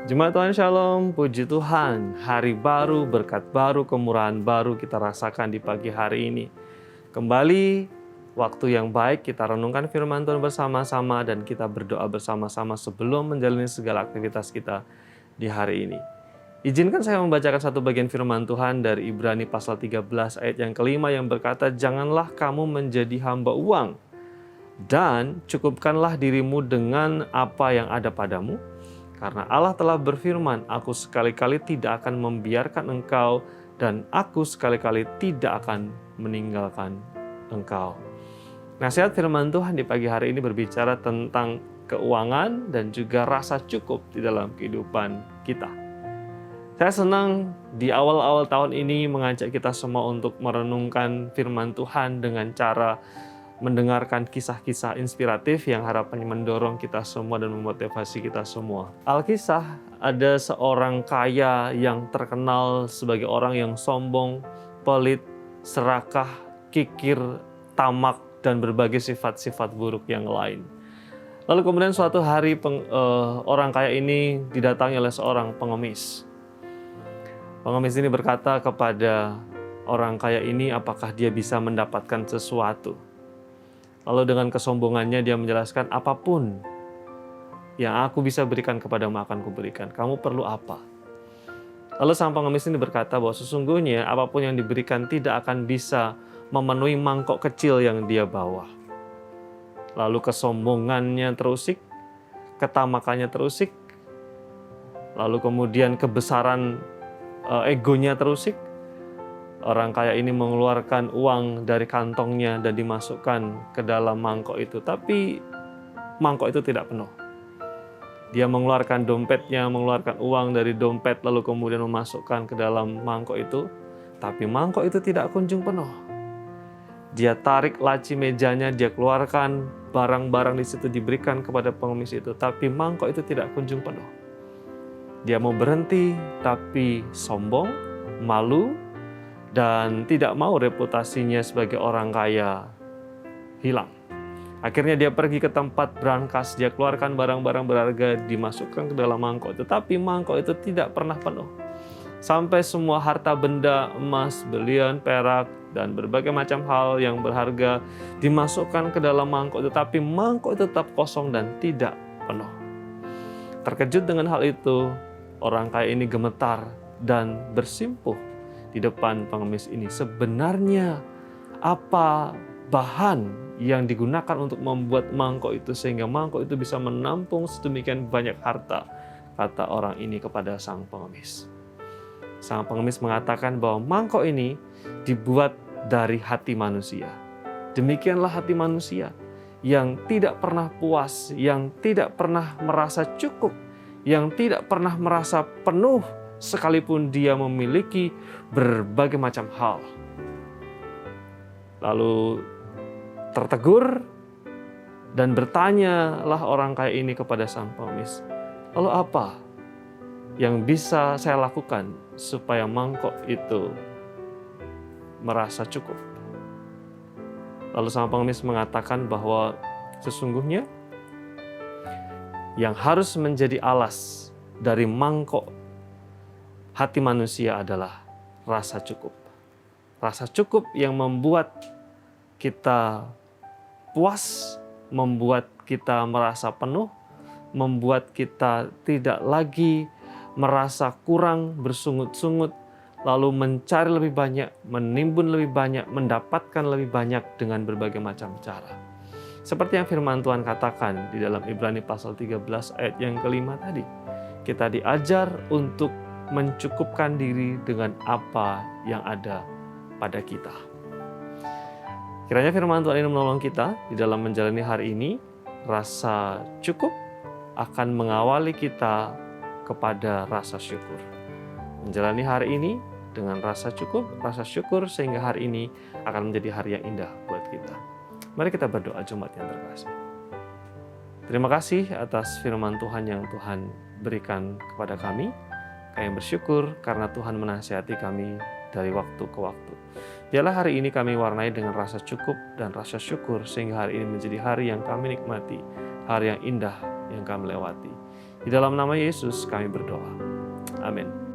Jemaat Tuhan Shalom, puji Tuhan, hari baru, berkat baru, kemurahan baru kita rasakan di pagi hari ini. Kembali, waktu yang baik kita renungkan firman Tuhan bersama-sama dan kita berdoa bersama-sama sebelum menjalani segala aktivitas kita di hari ini. Izinkan saya membacakan satu bagian firman Tuhan dari Ibrani pasal 13 ayat yang kelima yang berkata, "Janganlah kamu menjadi hamba uang, dan cukupkanlah dirimu dengan apa yang ada padamu. Karena Allah telah berfirman, aku sekali-kali tidak akan membiarkan engkau dan aku sekali-kali tidak akan meninggalkan engkau." Nasihat firman Tuhan di pagi hari ini berbicara tentang keuangan dan juga rasa cukup di dalam kehidupan kita. Saya senang di awal-awal tahun ini mengajak kita semua untuk merenungkan firman Tuhan dengan cara mendengarkan kisah-kisah inspiratif yang harapannya mendorong kita semua dan memotivasi kita semua. Alkisah, ada seorang kaya yang terkenal sebagai orang yang sombong, pelit, serakah, kikir, tamak, dan berbagai sifat-sifat buruk yang lain. Lalu kemudian suatu hari orang kaya ini didatangi oleh seorang pengemis. Pengemis ini berkata kepada orang kaya ini apakah dia bisa mendapatkan sesuatu. Lalu dengan kesombongannya dia menjelaskan, apapun yang aku bisa berikan kepadamu akan kuberikan. Kamu perlu apa? Lalu sang pengemis ini berkata bahwa sesungguhnya apapun yang diberikan tidak akan bisa memenuhi mangkok kecil yang dia bawa. Lalu kesombongannya terusik, ketamakannya terusik, lalu kemudian kebesaran egonya terusik. Orang kaya ini mengeluarkan uang dari kantongnya dan dimasukkan ke dalam mangkok itu. Tapi mangkok itu tidak penuh. Dia mengeluarkan dompetnya, mengeluarkan uang dari dompet lalu kemudian memasukkan ke dalam mangkok itu. Tapi mangkok itu tidak kunjung penuh. Dia tarik laci mejanya, dia keluarkan barang-barang di situ diberikan kepada pengemis itu. Tapi mangkok itu tidak kunjung penuh. Dia mau berhenti tapi sombong, malu, dan tidak mau reputasinya sebagai orang kaya hilang. Akhirnya dia pergi ke tempat brankas, dia keluarkan barang-barang berharga, dimasukkan ke dalam mangkok. Tetapi mangkok itu tidak pernah penuh. Sampai semua harta benda, emas, berlian, perak, dan berbagai macam hal yang berharga dimasukkan ke dalam mangkok. Tetapi mangkok itu tetap kosong dan tidak penuh. Terkejut dengan hal itu, orang kaya ini gemetar dan bersimpuh di depan pengemis ini. Sebenarnya apa bahan yang digunakan untuk membuat mangkok itu sehingga mangkok itu bisa menampung sedemikian banyak harta, kata orang ini kepada sang pengemis. Sang pengemis mengatakan bahwa mangkok ini dibuat dari hati manusia. Demikianlah hati manusia yang tidak pernah puas, yang tidak pernah merasa cukup, yang tidak pernah merasa penuh sekalipun dia memiliki berbagai macam hal. Lalu tertegur dan bertanyalah orang kaya ini kepada sang pengemis, lalu apa yang bisa saya lakukan supaya mangkok itu merasa cukup? Lalu sang pengemis mengatakan bahwa sesungguhnya yang harus menjadi alas dari mangkok hati manusia adalah rasa cukup. Rasa cukup yang membuat kita puas, membuat kita merasa penuh, membuat kita tidak lagi merasa kurang, bersungut-sungut, lalu mencari lebih banyak, menimbun lebih banyak, mendapatkan lebih banyak dengan berbagai macam cara. Seperti yang firman Tuhan katakan di dalam Ibrani pasal 13 ayat yang kelima tadi. Kita diajar untuk mencukupkan diri dengan apa yang ada pada kita. Kiranya firman Tuhan ini menolong kita di dalam menjalani hari ini. Rasa cukup akan mengawali kita kepada rasa syukur. Menjalani hari ini dengan rasa syukur sehingga hari ini akan menjadi hari yang indah buat kita. Mari kita berdoa jemaat yang terkasih. Terima kasih atas firman Tuhan yang Tuhan berikan kepada kami. Kami bersyukur karena Tuhan menasihati kami dari waktu ke waktu. Biarlah hari ini kami warnai dengan rasa cukup dan rasa syukur sehingga hari ini menjadi hari yang kami nikmati, hari yang indah yang kami lewati. Di dalam nama Yesus kami berdoa. Amin.